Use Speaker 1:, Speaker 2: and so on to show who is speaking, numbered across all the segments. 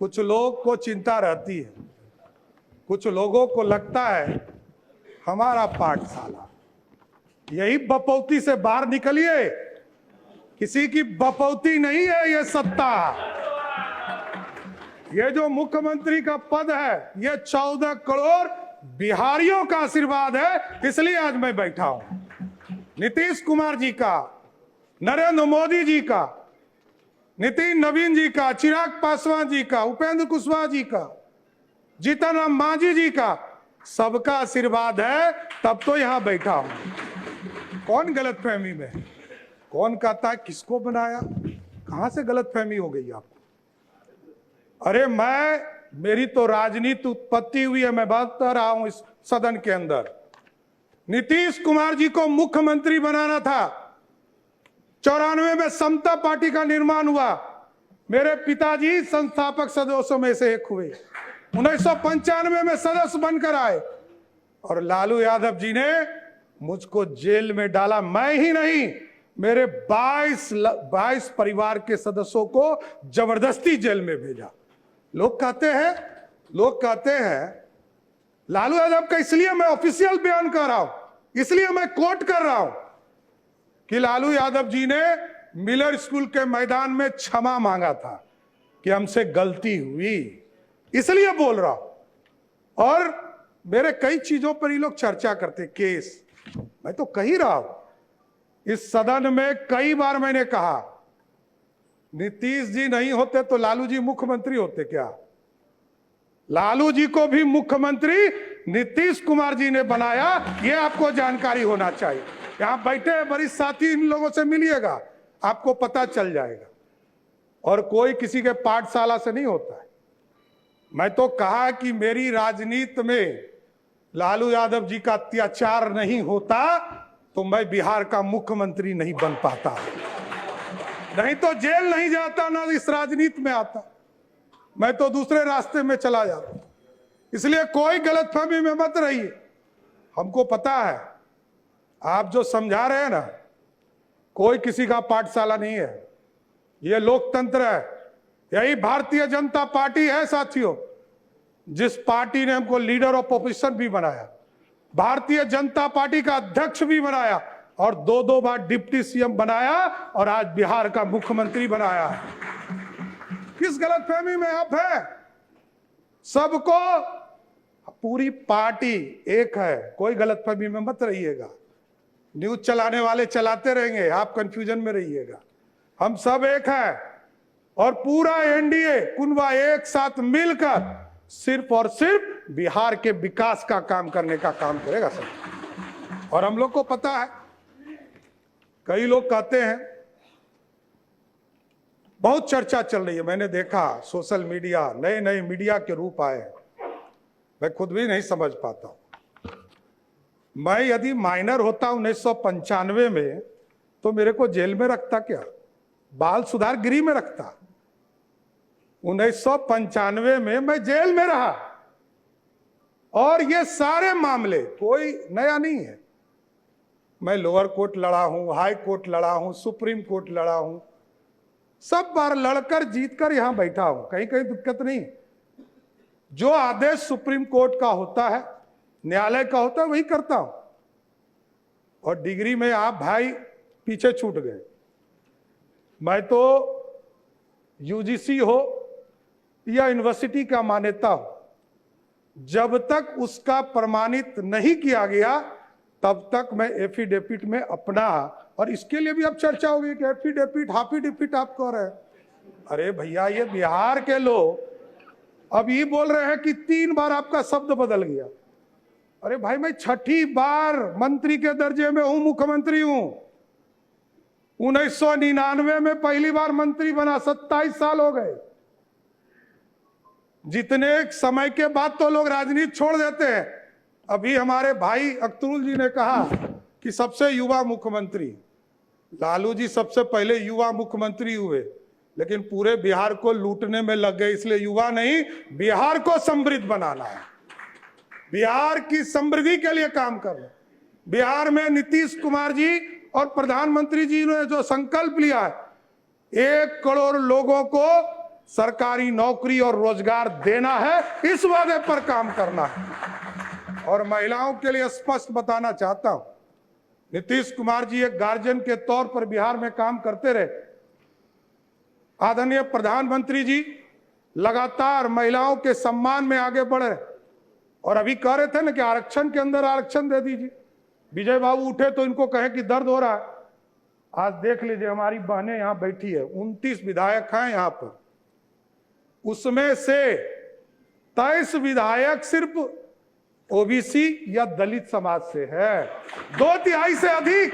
Speaker 1: कुछ लोग को चिंता रहती है, कुछ लोगों को लगता है हमारा पाठशाला, यही बपौती से बाहर निकलिए। किसी की बपौती नहीं है ये सत्ता। ये जो मुख्यमंत्री का पद है ये 14 करोड़ बिहारियों का आशीर्वाद है, इसलिए आज मैं बैठा हूं। नीतीश कुमार जी का, नरेंद्र मोदी जी का, नितिन नवीन जी का, चिराग पासवान जी का, उपेंद्र कुशवाहा जी का, जीतन राम मांझी जी का, सबका आशीर्वाद है, तब तो यहां बैठा हूं। कौन गलतफहमी में है? कौन कहता है किसको बनाया? कहां से गलतफहमी हो गई आपको? अरे मेरी तो राजनीति उत्पत्ति हुई है, मैं बता रहा हूं इस सदन के अंदर। नीतीश कुमार जी को मुख्यमंत्री बनाना था। 94 में समता पार्टी का निर्माण हुआ। मेरे पिताजी संस्थापक सदस्यों में से एक हुए। 1995 में सदस्य बनकर आए और लालू यादव जी ने मुझको जेल में डाला। मैं ही नहीं, मेरे 22 परिवार के सदस्यों को जबरदस्ती जेल में भेजा। लोग कहते हैं लालू यादव का, इसलिए मैं ऑफिशियल बयान कर रहा हूं, इसलिए मैं कोट कर रहा हूं कि लालू यादव जी ने मिलर स्कूल के मैदान में क्षमा मांगा था कि हमसे गलती हुई, इसलिए बोल रहा हूं। और मेरे कई चीजों पर ये लोग चर्चा करते, केस, मैं तो कह ही रहा हूं इस सदन में कई बार मैंने कहा, नीतीश जी नहीं होते तो लालू जी मुख्यमंत्री होते क्या? लालू जी को भी मुख्यमंत्री नीतीश कुमार जी ने बनाया, यह आपको जानकारी होना चाहिए। यहां बैठे वरिष्ठ साथी, इन लोगों से मिलिएगा, आपको पता चल जाएगा। और कोई किसी के पाठशाला से नहीं होता है। मैं तो कहा कि मेरी राजनीति में लालू यादव जी का अत्याचार नहीं होता तो मैं बिहार का मुख्यमंत्री नहीं बन पाता, नहीं तो जेल नहीं जाता, ना इस राजनीति में आता, मैं तो दूसरे रास्ते में चला जाता। इसलिए कोई गलतफहमी में मत रहिए। हमको पता है आप जो समझा रहे हैं ना, कोई किसी का पाठशाला नहीं है, यह लोकतंत्र है। यही भारतीय जनता पार्टी है साथियों, जिस पार्टी ने हमको लीडर ऑफ ऑपोजिशन भी बनाया, भारतीय जनता पार्टी का अध्यक्ष भी बनाया और 2 बार डिप्टी सीएम बनाया और आज बिहार का मुख्यमंत्री बनाया है। किस गलतफहमी में आप हैं? सबको, पूरी पार्टी एक है, कोई गलतफहमी में मत रहिएगा। न्यूज चलाने वाले चलाते रहेंगे, आप कंफ्यूजन में रहिएगा। हम सब एक हैं और पूरा एनडीए कुनबा एक साथ मिलकर सिर्फ और सिर्फ बिहार के विकास का काम करने का काम करेगा सब। और हम लोग को पता है, कई लोग कहते हैं, बहुत चर्चा चल रही है, मैंने देखा सोशल मीडिया, नए मीडिया के रूप आए, मैं खुद भी नहीं समझ पाता हूं। मैं यदि माइनर होता 1995 में तो मेरे को जेल में रखता क्या? बाल सुधार गृह में रखता। 1995 में मैं जेल में रहा और ये सारे मामले कोई नया नहीं है। मैं लोअर कोर्ट लड़ा हूं, हाई कोर्ट लड़ा हूं, सुप्रीम कोर्ट लड़ा हूं, सब बार लड़कर जीतकर यहां बैठा हूं, कहीं दिक्कत नहीं। जो आदेश सुप्रीम कोर्ट का होता है, न्यायालय का होता है, वही करता हूं। और डिग्री में आप भाई पीछे छूट गए। मैं तो यूजीसी हो या यूनिवर्सिटी का मान्यता हो, जब तक उसका प्रमाणित नहीं किया गया तब तक मैं एफिडेविट में अपना, और इसके लिए भी अब चर्चा होगी कि एफिडेविट हाफिडेविट आप कह रहे हैं। अरे भैया, ये बिहार के लोग अब ये बोल रहे हैं कि 3 बार आपका शब्द बदल गया। अरे भाई, मैं 6ठी बार मंत्री के दर्जे में हूं, मुख्यमंत्री हूं। 1999 में पहली बार मंत्री बना, 27 साल हो गए। जितने समय के बाद तो लोग राजनीति छोड़ देते हैं। अभी हमारे भाई अख्तरुल जी ने कहा कि सबसे युवा मुख्यमंत्री, लालू जी सबसे पहले युवा मुख्यमंत्री हुए, लेकिन पूरे बिहार को लूटने में लग गए। इसलिए युवा नहीं, बिहार को समृद्ध बनाना है, बिहार की समृद्धि के लिए काम करना। बिहार में नीतीश कुमार जी और प्रधानमंत्री जी ने जो संकल्प लिया है, 1 करोड़ लोगों को सरकारी नौकरी और रोजगार देना है, इस वादे पर काम करना है। और महिलाओं के लिए स्पष्ट बताना चाहता हूं, नीतीश कुमार जी एक गार्जियन के तौर पर बिहार में काम करते रहे। आदरणीय प्रधानमंत्री जी लगातार महिलाओं के सम्मान में आगे बढ़ रहे, और अभी कह रहे थे ना कि आरक्षण के अंदर आरक्षण दे दीजिए। विजय बाबू उठे तो इनको कहे कि दर्द हो रहा है। आज देख लीजिए, हमारी बहनें यहां बैठी है, 29 विधायक हैं यहां पर, उसमें से 23 विधायक सिर्फ ओबीसी या दलित समाज से है, 2/3 से अधिक।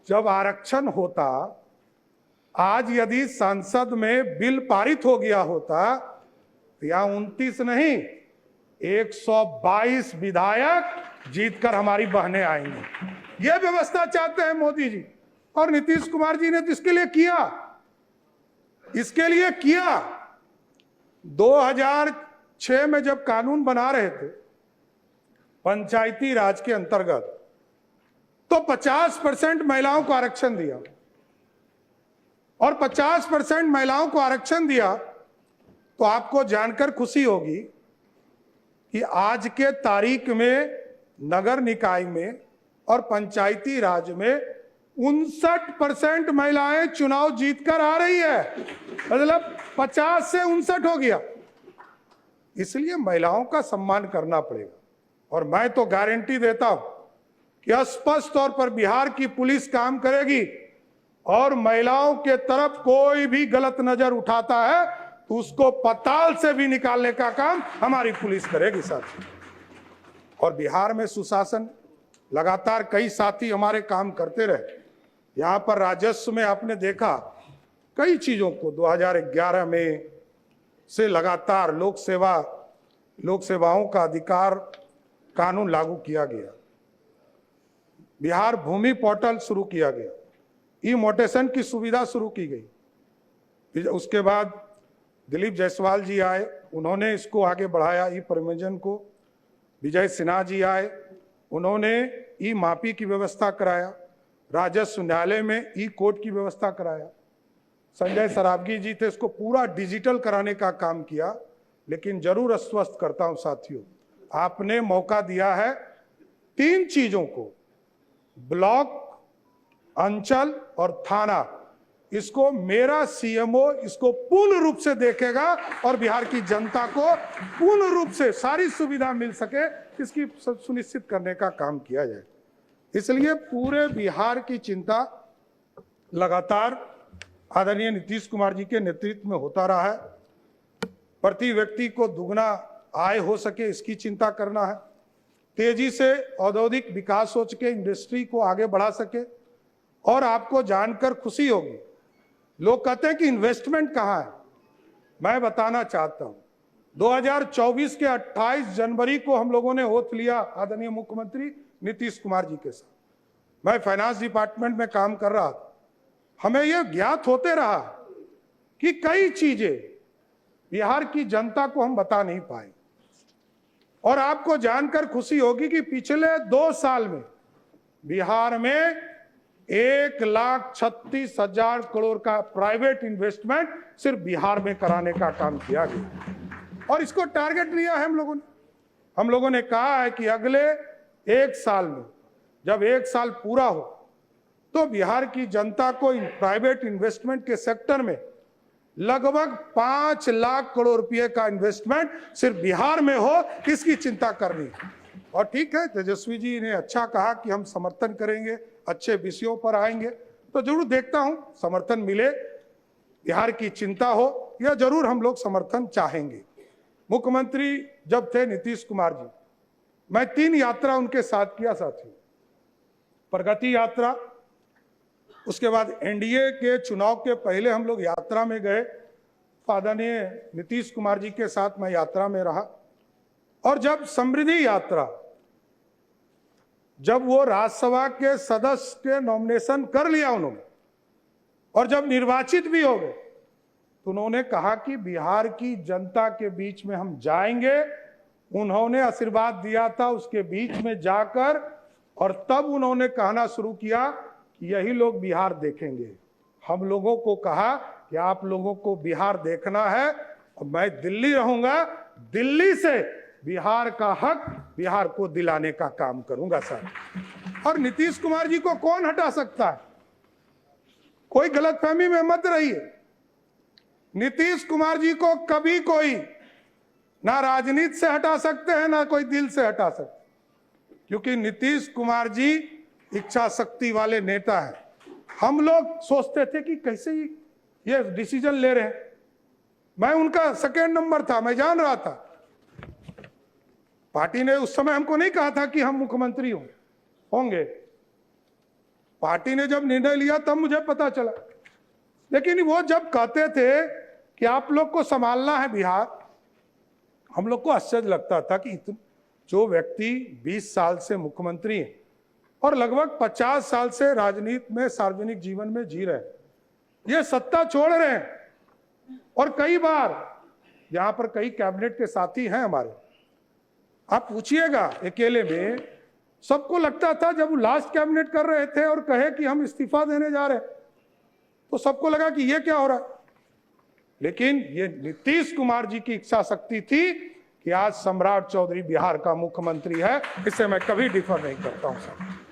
Speaker 1: जब आरक्षण होता, आज यदि संसद में बिल पारित हो गया होता तो यहां 29 नहीं 122 विधायक जीतकर हमारी बहनें आएंगी। यह व्यवस्था चाहते हैं मोदी जी, और नीतीश कुमार जी ने तो इसके लिए किया। 2006 में जब कानून बना रहे थे पंचायती राज के अंतर्गत, तो 50% महिलाओं को आरक्षण दिया, और 50% महिलाओं को आरक्षण दिया तो आपको जानकर खुशी होगी कि आज के तारीख में नगर निकाय में और पंचायती राज में 59% महिलाएं चुनाव जीतकर आ रही है, मतलब 50 से 59 हो गया। इसलिए महिलाओं का सम्मान करना पड़ेगा, और मैं तो गारंटी देता हूं कि स्पष्ट तौर पर बिहार की पुलिस काम करेगी, और महिलाओं के तरफ कोई भी गलत नजर उठाता है तो उसको पताल से भी निकालने का काम हमारी पुलिस करेगी साथी। और बिहार में सुशासन लगातार कई साथी हमारे काम करते रहे। यहां पर राजस्व में आपने देखा कई चीजों को 2011 में से लगातार लोक सेवाओं का अधिकार कानून लागू किया गया, बिहार भूमि पोर्टल शुरू किया गया, ई मोटेशन की सुविधा शुरू की गई। उसके बाद दिलीप जायसवाल जी आए, उन्होंने इसको आगे बढ़ाया, ई परिवहन को। विजय सिन्हा जी आए, उन्होंने ई मापी की व्यवस्था कराया, राजस्व न्यायालय में ई कोर्ट की व्यवस्था कराया। संजय सरावगी जी थे, इसको पूरा डिजिटल कराने का काम किया। लेकिन जरूर आश्वस्त करता हूं साथियों, आपने मौका दिया है 3 चीजों को, ब्लॉक, अंचल और थाना, इसको मेरा सीएमओ इसको पूर्ण रूप से देखेगा और बिहार की जनता को पूर्ण रूप से सारी सुविधा मिल सके, इसकी सुनिश्चित करने का काम किया जाए। इसलिए पूरे बिहार की चिंता लगातार आदरणीय नीतीश कुमार जी के नेतृत्व में होता रहा है। प्रति व्यक्ति को दुगना आय हो सके, इसकी चिंता करना है। तेजी से औद्योगिक विकास हो सके, इंडस्ट्री को आगे बढ़ा सके। और आपको जानकर खुशी होगी, लोग कहते हैं कि इन्वेस्टमेंट कहाँ है। मैं बताना चाहता हूं, 2024 के 28 जनवरी को हम लोगों ने ओथ लिया आदरणीय मुख्यमंत्री नीतीश कुमार जी के साथ। मैं फाइनेंस डिपार्टमेंट में काम कर रहा था। हमें यह ज्ञात होते रहा कि कई चीजें बिहार की जनता को हम बता नहीं पाए, और आपको जानकर खुशी होगी कि पिछले 2 साल में बिहार में 1,36,000 करोड़ का प्राइवेट इन्वेस्टमेंट सिर्फ बिहार में कराने का काम किया गया। और इसको टारगेट लिया है हम लोगों ने कहा है कि अगले 1 साल में, जब 1 साल पूरा हो, तो बिहार की जनता को प्राइवेट इन्वेस्टमेंट के सेक्टर में लगभग 5 लाख करोड़ रुपए का इन्वेस्टमेंट सिर्फ बिहार में हो, इसकी चिंता करनी है। और ठीक है, तेजस्वी जी ने अच्छा कहा कि हम समर्थन करेंगे, अच्छे विषयों पर आएंगे, तो जरूर देखता हूं समर्थन मिले, बिहार की चिंता हो, यह जरूर हम लोग समर्थन चाहेंगे। मुख्यमंत्री जब थे नीतीश कुमार जी, मैं 3 यात्रा उनके साथ किया साथियों। प्रगति यात्रा, उसके बाद एनडीए के चुनाव के पहले हम लोग यात्रा में गए, आदरणीय नीतीश कुमार जी के साथ मैं यात्रा में रहा। और जब समृद्धि यात्रा, जब वो राज्यसभा के सदस्य के नॉमिनेशन कर लिया उन्होंने, और जब निर्वाचित भी हो गए, तो उन्होंने कहा कि बिहार की जनता के बीच में हम जाएंगे। उन्होंने आशीर्वाद दिया था उसके बीच में जाकर, और तब उन्होंने कहना शुरू किया कि यही लोग बिहार देखेंगे। हम लोगों को कहा कि कि आप लोगों को बिहार देखना है और मैं दिल्ली रहूंगा, दिल्ली से बिहार का हक बिहार को दिलाने का काम करूंगा सर। और नीतीश कुमार जी को कौन हटा सकता है? कोई गलतफहमी में मत रहिए। नीतीश कुमार जी को कभी कोई ना राजनीति से हटा सकते हैं ना कोई दिल से हटा सकते, क्योंकि नीतीश कुमार जी इच्छा शक्ति वाले नेता हैं। हम लोग सोचते थे कि कैसे ये डिसीजन ले रहे हैं। मैं उनका सेकेंड नंबर था, मैं जान रहा था। पार्टी ने उस समय हमको नहीं कहा था कि हम मुख्यमंत्री होंगे। पार्टी ने जब निर्णय लिया तब मुझे पता चला। लेकिन वो जब कहते थे कि आप लोग को संभालना है बिहार, हम लोग को आश्चर्य लगता था कि जो व्यक्ति 20 साल से मुख्यमंत्री हैं और लगभग 50 साल से राजनीति में सार्वजनिक जीवन में जी रहे हैं, ये सत्ता छोड़ रहे हैं। और कई बार यहाँ पर कई कैबिनेट के साथी हैं हमारे, आप पूछिएगा अकेले में सबको लगता था जब वो लास्ट कैबिनेट कर रहे थे और कहे कि हम इस्तीफा देने जा रहे हैं, तो सबको लगा कि ये क्या हो रहा है। लेकिन ये नीतीश कुमार जी की इच्छा शक्ति थी कि आज सम्राट चौधरी बिहार का मुख्यमंत्री है। इससे मैं कभी डिफर नहीं करता हूं सर।